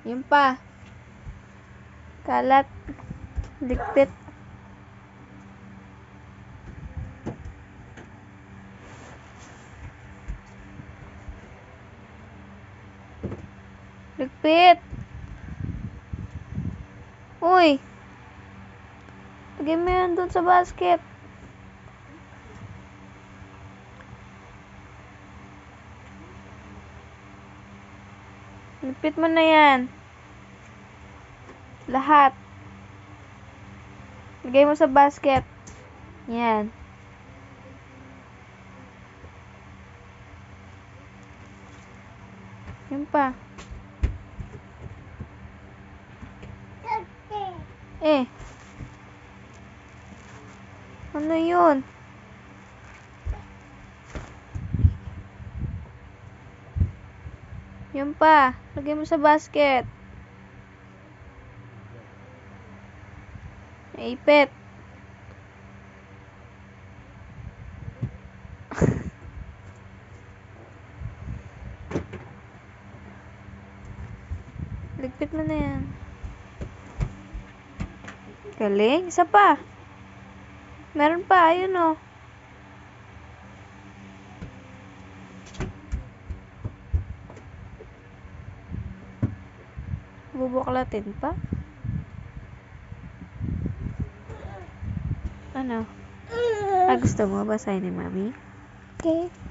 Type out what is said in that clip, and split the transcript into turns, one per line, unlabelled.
Yun pa. Kalat. Ligpit. Ligpit. Uy. Lagay mo yan dun sa basket. Ligpit mo na yan. Lahat. Lagay mo sa basket. Yan. Yun pa. Ano yun? Yun pa. Lagay mo sa basket. Naipit. Ligpit mo na yan. Galing. Isa pa. Meron pa. Ayun o. Bubuklatin pa. Ano? Gusto mo basahin ni Mami? Okay.